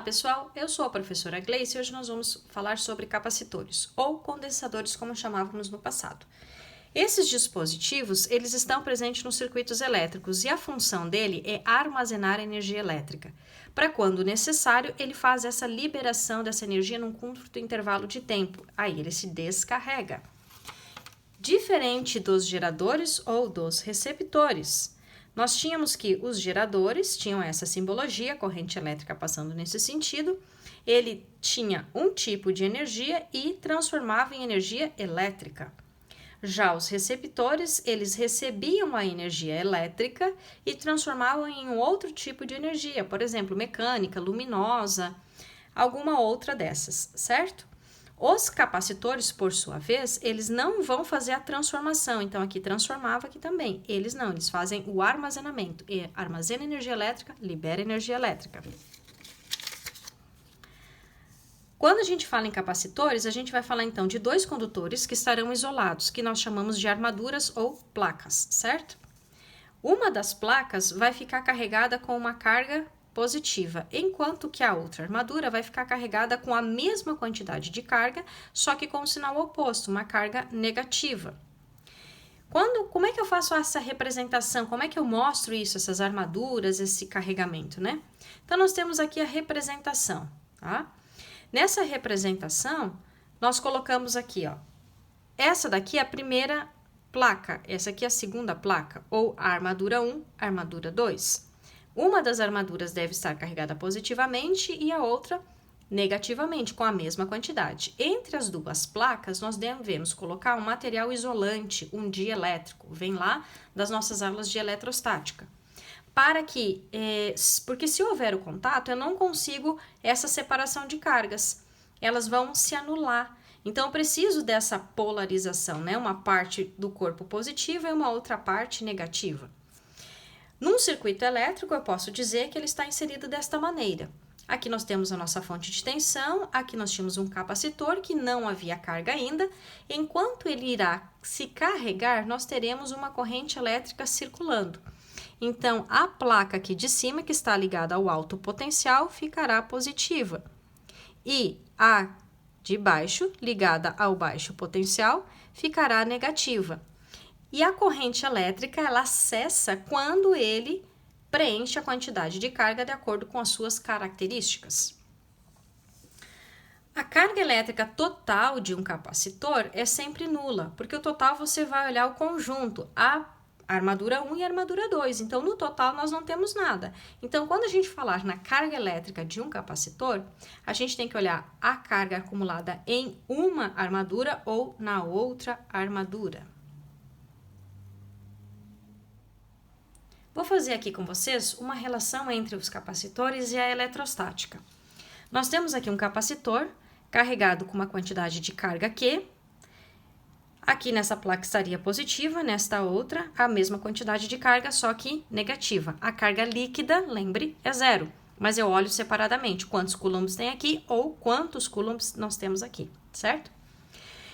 pessoal, eu sou a professora Gleice e hoje nós vamos falar sobre capacitores, ou condensadores como chamávamos no passado. Esses dispositivos, eles estão presentes nos circuitos elétricos e a função dele é armazenar energia elétrica. Para quando necessário, ele faz essa liberação dessa energia num curto intervalo de tempo, aí ele se descarrega. Diferente dos geradores ou dos receptores, nós tínhamos que os geradores tinham essa simbologia, corrente elétrica passando nesse sentido, ele tinha um tipo de energia e transformava em energia elétrica. Já os receptores, eles recebiam a energia elétrica e transformavam em um outro tipo de energia, por exemplo, mecânica, luminosa, alguma outra dessas, certo? Os capacitores, por sua vez, eles não vão fazer a transformação. Então, aqui transformava, aqui também. Eles não, eles fazem o armazenamento. E armazena energia elétrica, libera energia elétrica. Quando a gente fala em capacitores, a gente vai falar então de dois condutores que estarão isolados, que nós chamamos de armaduras ou placas, certo? Uma das placas vai ficar carregada com uma carga positiva, enquanto que a outra armadura vai ficar carregada com a mesma quantidade de carga, só que com o sinal oposto, uma carga negativa. Como é que eu faço essa representação? Como é que eu mostro isso, essas armaduras, esse carregamento, né? Então, nós temos aqui a representação, tá? Nessa representação, nós colocamos aqui, ó, essa daqui é a primeira placa, essa aqui é a segunda placa, ou a armadura 1, armadura 2. Uma das armaduras deve estar carregada positivamente e a outra negativamente, com a mesma quantidade. Entre as duas placas, nós devemos colocar um material isolante, um dielétrico, vem lá das nossas aulas de eletrostática. Porque se houver o contato, eu não consigo essa separação de cargas, elas vão se anular. Então, eu preciso dessa polarização, né? Uma parte do corpo positiva e uma outra parte negativa. Num circuito elétrico, eu posso dizer que ele está inserido desta maneira. Aqui nós temos a nossa fonte de tensão, aqui nós tínhamos um capacitor que não havia carga ainda. Enquanto ele irá se carregar, nós teremos uma corrente elétrica circulando. Então, a placa aqui de cima, que está ligada ao alto potencial, ficará positiva. E a de baixo, ligada ao baixo potencial, ficará negativa. E a corrente elétrica, ela cessa quando ele preenche a quantidade de carga de acordo com as suas características. A carga elétrica total de um capacitor é sempre nula, porque o total você vai olhar o conjunto, a armadura 1 e a armadura 2. Então, no total, nós não temos nada. Então, quando a gente falar na carga elétrica de um capacitor, a gente tem que olhar a carga acumulada em uma armadura ou na outra armadura. Vou fazer aqui com vocês uma relação entre os capacitores e a eletrostática. Nós temos aqui um capacitor carregado com uma quantidade de carga Q. Aqui nessa placa estaria positiva, nesta outra a mesma quantidade de carga, só que negativa. A carga líquida, lembre, é zero, mas eu olho separadamente quantos coulombs tem aqui ou quantos coulombs nós temos aqui, certo?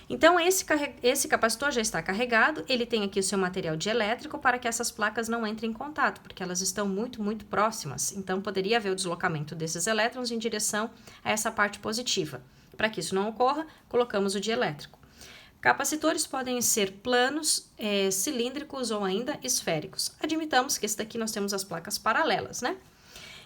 Então, esse capacitor já está carregado, ele tem aqui o seu material dielétrico para que essas placas não entrem em contato, porque elas estão muito, muito próximas. Então, poderia haver o deslocamento desses elétrons em direção a essa parte positiva. Para que isso não ocorra, colocamos o dielétrico. Capacitores podem ser planos, cilíndricos ou ainda esféricos. Admitamos que esse daqui nós temos as placas paralelas, né?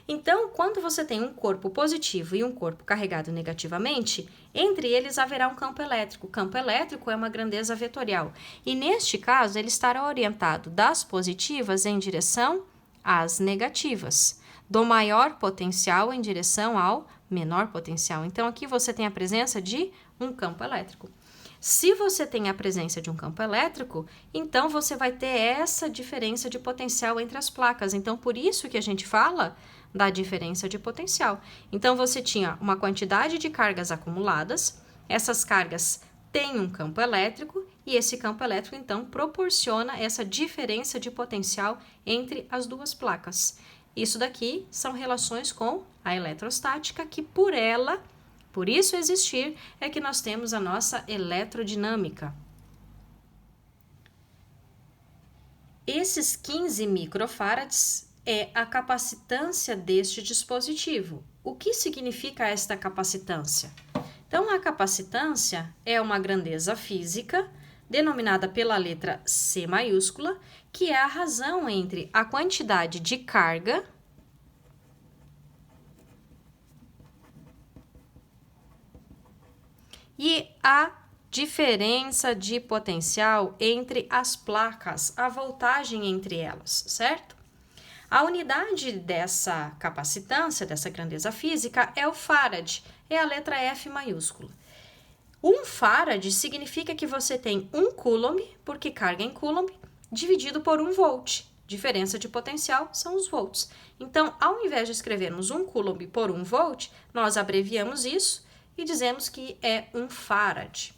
Então, quando você tem um corpo positivo e um corpo carregado negativamente, entre eles haverá um campo elétrico. O campo elétrico é uma grandeza vetorial. E neste caso, ele estará orientado das positivas em direção às negativas, do maior potencial em direção ao menor potencial. Então, aqui você tem a presença de um campo elétrico. Se você tem a presença de um campo elétrico, então você vai ter essa diferença de potencial entre as placas. Então, por isso que a gente fala da diferença de potencial. Então, você tinha uma quantidade de cargas acumuladas, essas cargas têm um campo elétrico e esse campo elétrico, então, proporciona essa diferença de potencial entre as duas placas. Isso daqui são relações com a eletrostática, que por isso existir, é que nós temos a nossa eletrodinâmica. Esses 15 microfarads é a capacitância deste dispositivo. O que significa esta capacitância? Então, a capacitância é uma grandeza física, denominada pela letra C maiúscula, que é a razão entre a quantidade de carga e a diferença de potencial entre as placas, a voltagem entre elas, certo? A unidade dessa capacitância, dessa grandeza física, é o farad, é a letra F maiúscula. 1 farad significa que você tem 1 coulomb, porque carga em coulomb, dividido por 1 volt. Diferença de potencial são os volts. Então, ao invés de escrevermos 1 coulomb por 1 volt, nós abreviamos isso e dizemos que é 1 farad.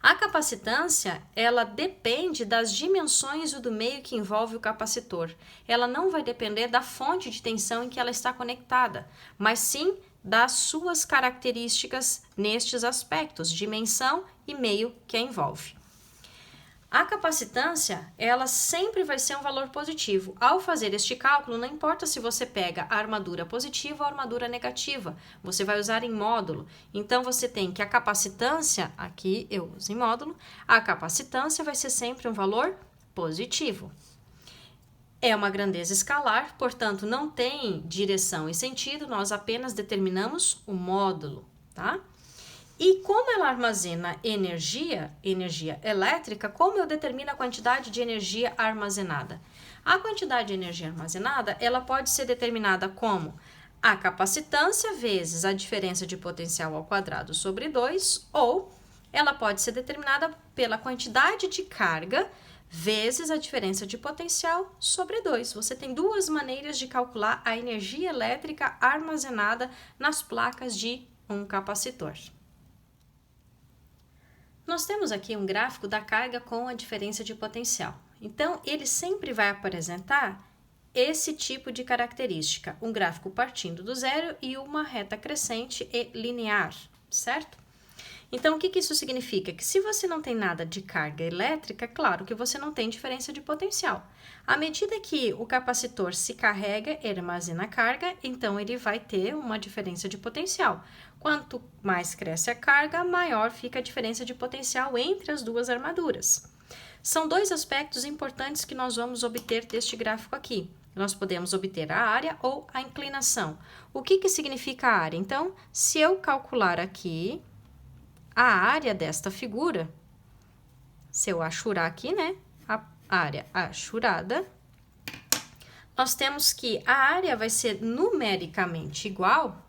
A capacitância, ela depende das dimensões do meio que envolve o capacitor. Ela não vai depender da fonte de tensão em que ela está conectada, mas sim das suas características nestes aspectos, dimensão e meio que a envolve. A capacitância, ela sempre vai ser um valor positivo. Ao fazer este cálculo, não importa se você pega a armadura positiva ou a armadura negativa, você vai usar em módulo. Então, você tem que a capacitância, aqui eu uso em módulo, a capacitância vai ser sempre um valor positivo. É uma grandeza escalar, portanto, não tem direção e sentido, nós apenas determinamos o módulo, tá? E como ela armazena energia elétrica, como eu determino a quantidade de energia armazenada? A quantidade de energia armazenada, ela pode ser determinada como a capacitância vezes a diferença de potencial ao quadrado sobre 2, ou ela pode ser determinada pela quantidade de carga vezes a diferença de potencial sobre 2. Você tem duas maneiras de calcular a energia elétrica armazenada nas placas de um capacitor. Nós temos aqui um gráfico da carga com a diferença de potencial. Então, ele sempre vai apresentar esse tipo de característica, um gráfico partindo do zero e uma reta crescente e linear, certo? Então, o que isso significa? Que se você não tem nada de carga elétrica, é claro que você não tem diferença de potencial. À medida que o capacitor se carrega, ele armazena carga, então ele vai ter uma diferença de potencial. Quanto mais cresce a carga, maior fica a diferença de potencial entre as duas armaduras. São dois aspectos importantes que nós vamos obter deste gráfico aqui. Nós podemos obter a área ou a inclinação. O que significa a área? Então, se eu calcular aqui a área desta figura, se eu achurar aqui, né, a área achurada, nós temos que a área vai ser numericamente igual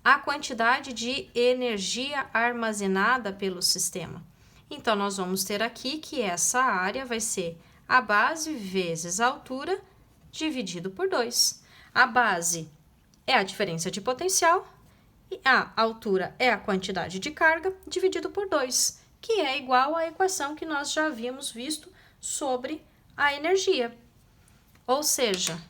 à quantidade de energia armazenada pelo sistema. Então, nós vamos ter aqui que essa área vai ser a base vezes a altura dividido por 2. A base é a diferença de potencial e a altura é a quantidade de carga dividido por 2, que é igual à equação que nós já havíamos visto sobre a energia. Ou seja,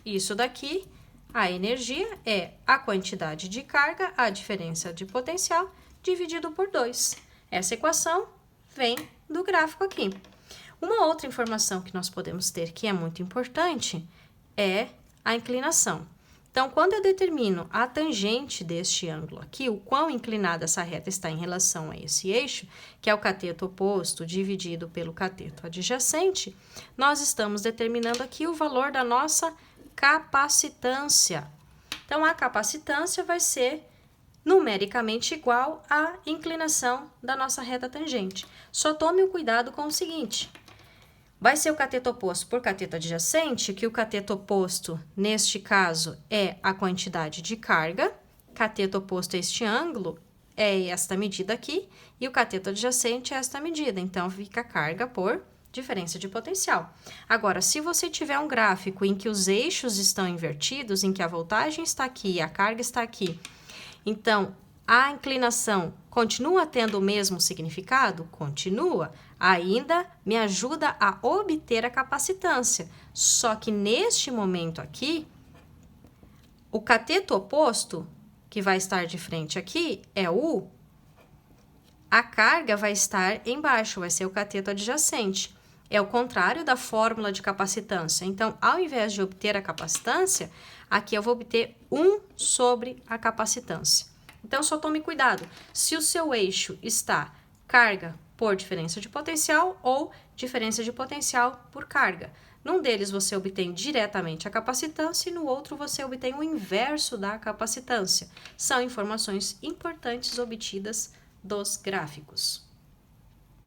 isso daqui, a energia é a quantidade de carga, a diferença de potencial, dividido por 2. Essa equação vem do gráfico aqui. Uma outra informação que nós podemos ter que é muito importante é a inclinação. Então, quando eu determino a tangente deste ângulo aqui, o quão inclinada essa reta está em relação a esse eixo, que é o cateto oposto dividido pelo cateto adjacente, nós estamos determinando aqui o valor da nossa capacitância. Então, a capacitância vai ser numericamente igual à inclinação da nossa reta tangente. Só tome o cuidado com o seguinte: vai ser o cateto oposto por cateto adjacente, que o cateto oposto, neste caso, é a quantidade de carga. Cateto oposto a este ângulo é esta medida aqui, e o cateto adjacente é esta medida. Então, fica carga por diferença de potencial. Agora, se você tiver um gráfico em que os eixos estão invertidos, em que a voltagem está aqui e a carga está aqui, então, a inclinação continua tendo o mesmo significado? Continua. Ainda me ajuda a obter a capacitância. Só que neste momento aqui, o cateto oposto, que vai estar de frente aqui, é o U. A carga vai estar embaixo, vai ser o cateto adjacente. É o contrário da fórmula de capacitância. Então, ao invés de obter a capacitância, aqui eu vou obter 1 sobre a capacitância. Então, só tome cuidado. Se o seu eixo está carga por diferença de potencial ou diferença de potencial por carga. Num deles você obtém diretamente a capacitância e no outro você obtém o inverso da capacitância. São informações importantes obtidas dos gráficos.